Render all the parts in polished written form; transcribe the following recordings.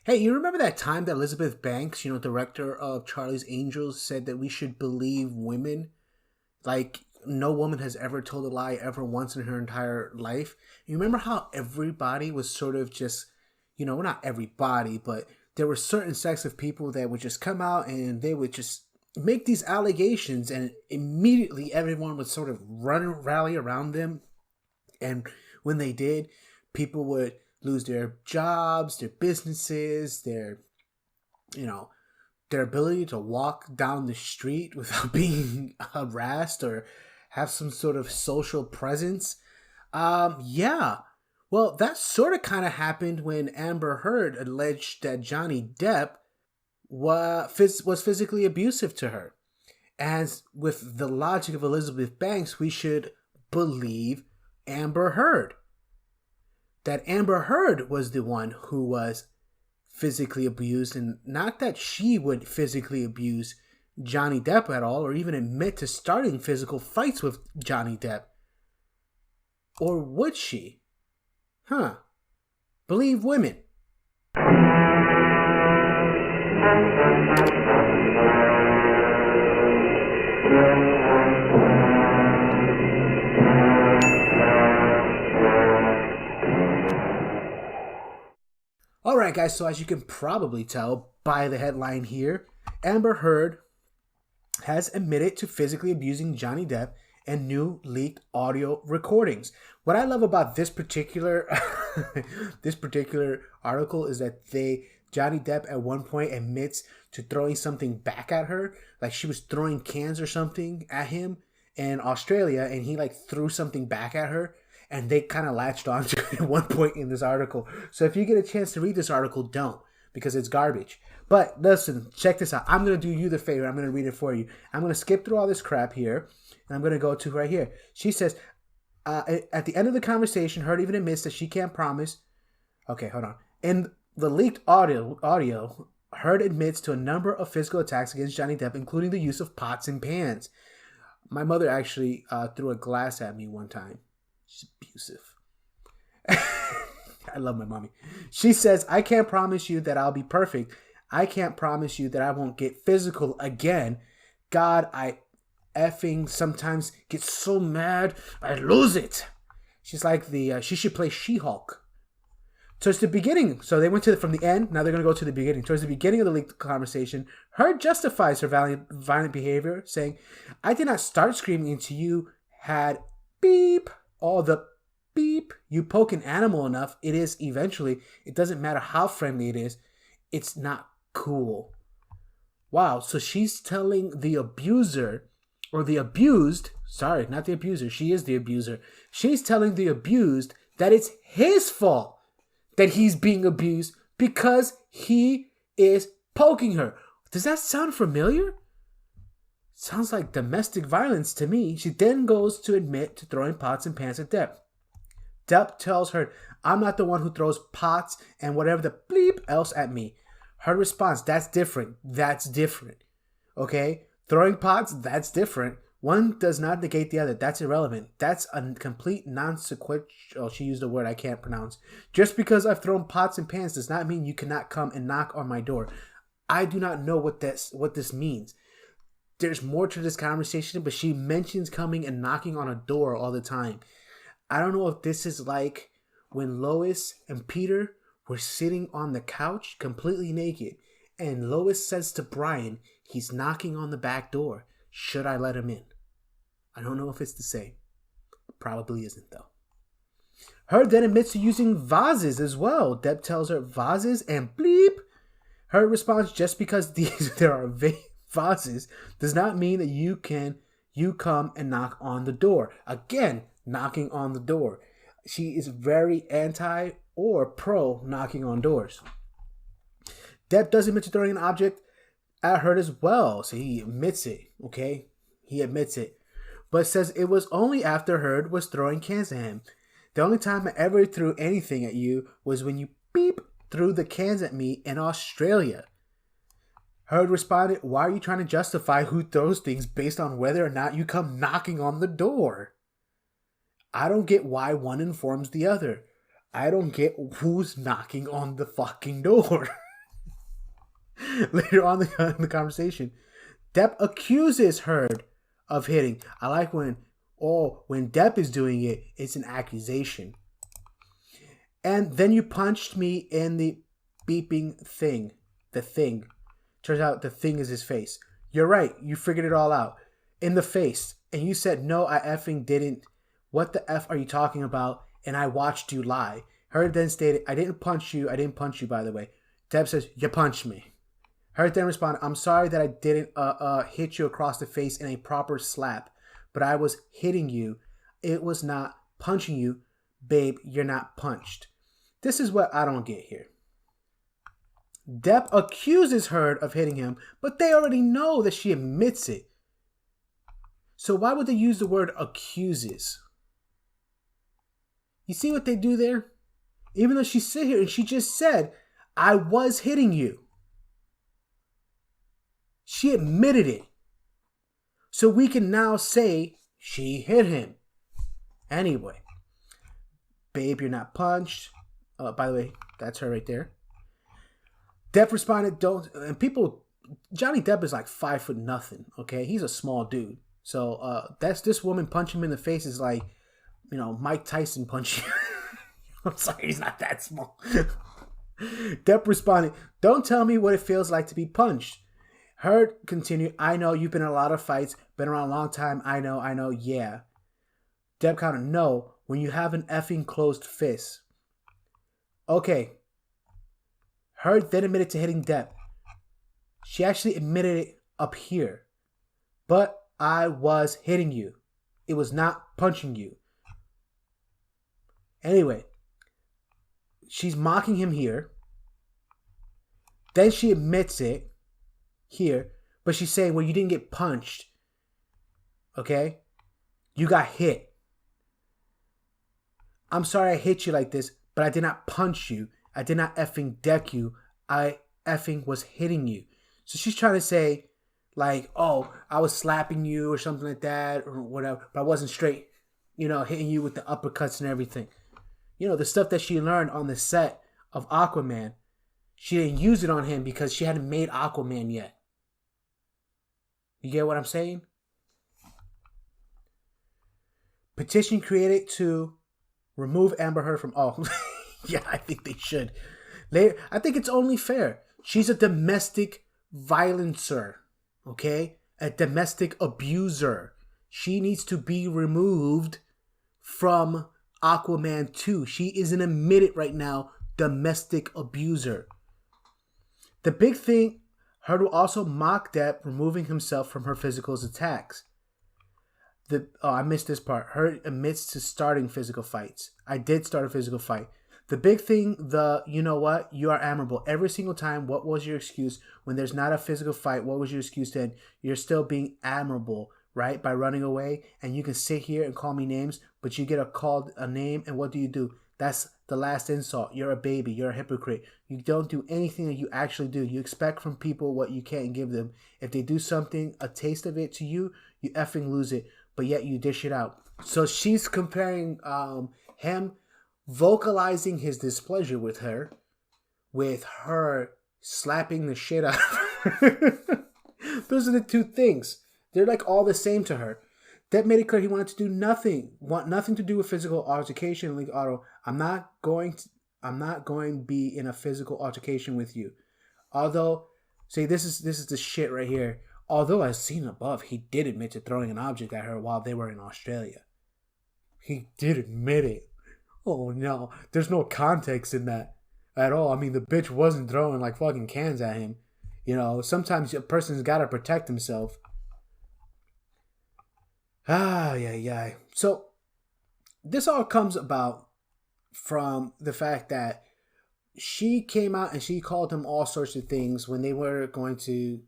Hey, you remember that time that Elizabeth Banks, director of Charlie's Angels, said that we should believe women? Like, no woman has ever told a lie ever once in her entire life. You remember how everybody was sort of just, well, not everybody, but there were certain sects of people that would just come out and they would just make these allegations, and immediately everyone would sort of rally around them. And when they did, people would lose their jobs, their businesses, you know, their ability to walk down the street without being harassed or have some sort of social presence. Yeah. Well, that sort of kind of happened when Amber Heard alleged that Johnny Depp was physically abusive to her. As with the logic of Elizabeth Banks, we should believe Amber Heard. That Amber Heard was the one who was physically abused, and not that she would physically abuse Johnny Depp at all, or even admit to starting physical fights with Johnny Depp. Or would she? Huh. Believe women. Alright guys, so as you can probably tell by the headline here, Amber Heard has admitted to physically abusing Johnny Depp in new leaked audio recordings. What I love about this particular article is that Johnny Depp at one point admits to throwing something back at her, like she was throwing cans or something at him in Australia, and he like threw something back at her. And they kind of latched on to it at one point in this article. So if you get a chance to read this article, don't, because it's garbage. But listen, check this out. I'm going to do you the favor. I'm going to read it for you. I'm going to skip through all this crap here, and I'm going to go to right here. She says, at the end of the conversation, Heard even admits that she can't promise. Okay, hold on. In the leaked audio, Heard admits to a number of physical attacks against Johnny Depp, including the use of pots and pans. My mother actually threw a glass at me one time. She's abusive. I love my mommy. She says, I can't promise you that I'll be perfect. I can't promise you that I won't get physical again. God, I effing sometimes get so mad, I lose it. She's like she should play She-Hulk. Towards the beginning, so they went from the end, now they're going to go to the beginning. Towards the beginning of the leaked conversation, Heard justifies her violent behavior, saying, I did not start screaming until you had beep. All the beep. You poke an animal enough, it is eventually. It doesn't matter how friendly it is. It's not cool. Wow, so she's telling the abuser, or the abused, sorry, not the abuser, she is the abuser. She's telling the abused that it's his fault that he's being abused because he is poking her. Does that sound familiar? Sounds like domestic violence to me. She then goes to admit to throwing pots and pans at Depp. Depp tells her, I'm not the one who throws pots and whatever the bleep else at me. Her response, that's different. That's different. Okay? Throwing pots, that's different. One does not negate the other. That's irrelevant. That's a complete non-sequitur. Oh, she used a word I can't pronounce. Just because I've thrown pots and pans does not mean you cannot come and knock on my door. I do not know what this means. There's more to this conversation, but she mentions coming and knocking on a door all the time. I don't know if this is like when Lois and Peter were sitting on the couch completely naked, and Lois says to Brian, he's knocking on the back door. Should I let him in? I don't know if it's the same. Probably isn't, though. Heard then admits to using vases as well. Depp tells her vases and bleep. Her response, just because there are vases does not mean that you come and knock on the door. Again, knocking on the door. She is very anti or pro knocking on doors. Depp does admit to throwing an object at Heard as well. So he admits it, okay? He admits it. But says it was only after Heard was throwing cans at him. The only time I ever threw anything at you was when you beep threw the cans at me in Australia. Heard responded, why are you trying to justify who throws things based on whether or not you come knocking on the door? I don't get why one informs the other. I don't get who's knocking on the fucking door. Later on in the conversation, Depp accuses Heard of hitting. I like when Depp is doing it, it's an accusation. And then you punched me in the beeping thing. The thing. Turns out the thing is his face. You're right. You figured it all out. In the face. And you said, no, I effing didn't. What the F are you talking about? And I watched you lie. Heard then stated, I didn't punch you. I didn't punch you, by the way. Depp says, you punched me. Heard then responded, I'm sorry that I didn't hit you across the face in a proper slap. But I was hitting you. It was not punching you. Babe, you're not punched. This is what I don't get here. Depp accuses Heard of hitting him, but they already know that she admits it. So why would they use the word accuses? You see what they do there? Even though she sit here and she just said, I was hitting you. She admitted it. So we can now say she hit him. Anyway. Babe, you're not punched. By the way, that's her right there. Depp responded, Johnny Depp is like 5'0", okay? He's a small dude. So that's this woman punching him in the face is like, Mike Tyson punching. I'm sorry, he's not that small. Depp responded, don't tell me what it feels like to be punched. Heard continued, I know you've been in a lot of fights, been around a long time. I know, yeah. Depp countered, no, when you have an effing closed fist. Okay. Heard then admitted to hitting Depp. She actually admitted it up here. But I was hitting you. It was not punching you. Anyway, she's mocking him here. Then she admits it here. But she's saying, well, you didn't get punched. Okay? You got hit. I'm sorry I hit you like this, but I did not punch you. I did not effing deck you. I effing was hitting you. So she's trying to say, like, oh, I was slapping you or something like that or whatever, but I wasn't straight, hitting you with the uppercuts and everything. The stuff that she learned on the set of Aquaman, she didn't use it on him because she hadn't made Aquaman yet. You get what I'm saying? Petition created to remove Amber Heard from... Oh, yeah, I think they should. Later, I think it's only fair. She's a domestic violencer, okay? A domestic abuser. She needs to be removed from Aquaman 2. She is an admitted right now domestic abuser. The big thing, Heard will also mock Depp removing himself from her physical attacks. I missed this part. Heard admits to starting physical fights. I did start a physical fight. The big thing, you know what? You are admirable. Every single time, what was your excuse? When there's not a physical fight, what was your excuse then? You're still being admirable, right? By running away. And you can sit here and call me names, but you get called a name, and what do? That's the last insult. You're a baby. You're a hypocrite. You don't do anything that you actually do. You expect from people what you can't give them. If they do something, a taste of it to you, you effing lose it. But yet you dish it out. So she's comparing him vocalizing his displeasure with her slapping the shit out of her. Those are the two things. They're like all the same to her. Depp made it clear he wanted to do nothing to do with physical altercation. Like, I'm not going to be in a physical altercation with you. Although, see, this is the shit right here. Although as seen above, he did admit to throwing an object at her while they were in Australia. He did admit it. Oh no, there's no context in that at all. I mean, the bitch wasn't throwing like fucking cans at him. Sometimes a person's got to protect himself. Yeah. So this all comes about from the fact that she came out and she called him all sorts of things when they were going to,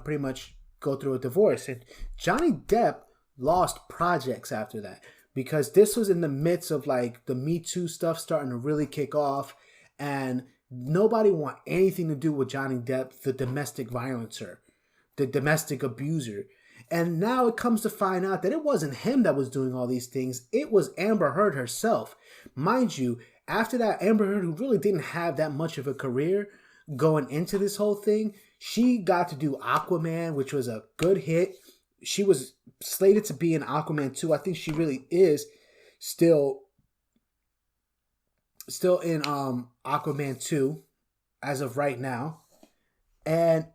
pretty much go through a divorce. And Johnny Depp lost projects after that because this was in the midst of like the Me Too stuff starting to really kick off, and nobody want anything to do with Johnny Depp, the domestic violencer, the domestic abuser. And now it comes to find out that it wasn't him that was doing all these things. It was Amber Heard herself. Mind you, after that, Amber Heard, who really didn't have that much of a career, going into this whole thing. She got to do Aquaman, which was a good hit. She was slated to be in Aquaman 2. I think she really is still in Aquaman 2 as of right now. And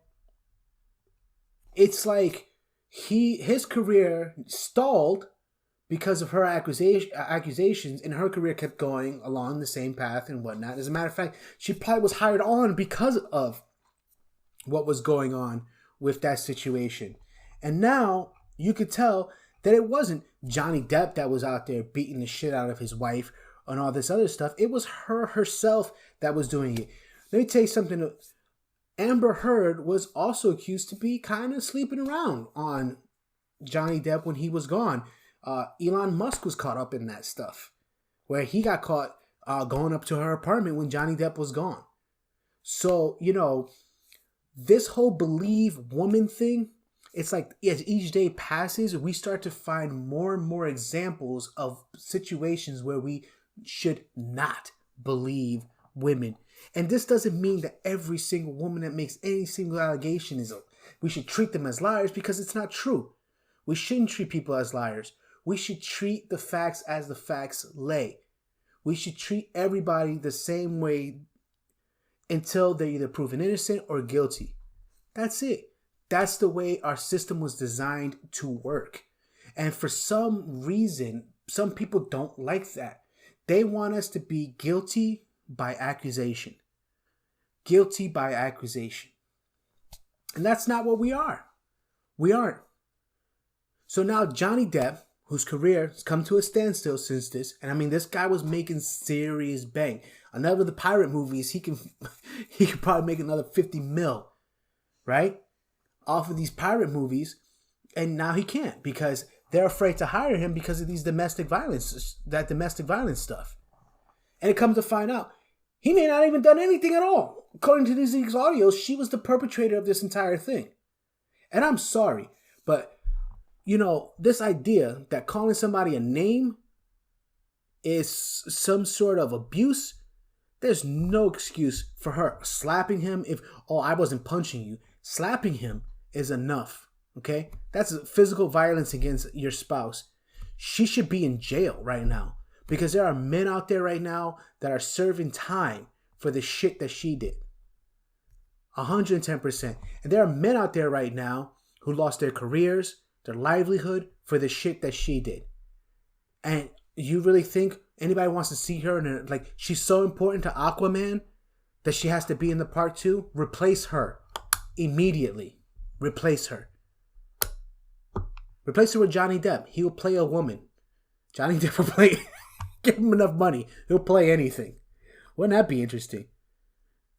it's like his career stalled because of her accusations, and her career kept going along the same path and whatnot. As a matter of fact, she probably was hired on because of what was going on with that situation. And now you could tell that it wasn't Johnny Depp that was out there beating the shit out of his wife and all this other stuff. It was her herself that was doing it. Let me tell you something. Amber Heard was also accused to be kind of sleeping around on Johnny Depp when he was gone. Elon Musk was caught up in that stuff, where he got caught going up to her apartment when Johnny Depp was gone. So, this whole believe woman thing, it's like as each day passes, we start to find more and more examples of situations where we should not believe women. And this doesn't mean that every single woman that makes any single allegation we should treat them as liars, because it's not true. We shouldn't treat people as liars. We should treat the facts as the facts lay. We should treat everybody the same way until they're either proven innocent or guilty. That's it. That's the way our system was designed to work. And for some reason, some people don't like that. They want us to be guilty by accusation. Guilty by accusation. And that's not what we are. We aren't. So now Johnny Depp, whose career has come to a standstill since this, and I mean, this guy was making serious bank. Another of the pirate movies, he could probably make another 50 mil, right? Off of these pirate movies, and now he can't because they're afraid to hire him because of these domestic violence stuff. And it comes to find out, he may not even done anything at all. According to these audios, she was the perpetrator of this entire thing. And I'm sorry, but this idea that calling somebody a name is some sort of abuse, there's no excuse for her slapping him. I wasn't punching you. Slapping him is enough, okay? That's physical violence against your spouse. She should be in jail right now because there are men out there right now that are serving time for the shit that she did. 110%. And there are men out there right now who lost their careers, their livelihood for the shit that she did. And you really think anybody wants to see her and she's so important to Aquaman that she has to be in the part 2? Replace her immediately. Replace her. Replace her with Johnny Depp. He will play a woman. Johnny Depp will play. Give him enough money. He'll play anything. Wouldn't that be interesting?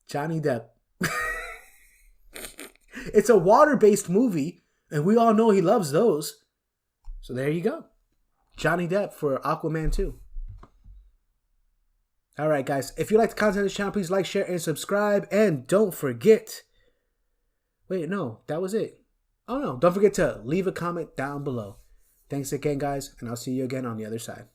Johnny Depp. It's a water-based movie, and we all know he loves those. So there you go. Johnny Depp for Aquaman 2. Alright, guys. If you like the content of this channel, please like, share, and subscribe. And don't forget... Wait, no. That was it. Oh, no. Don't forget to leave a comment down below. Thanks again, guys, and I'll see you again on the other side.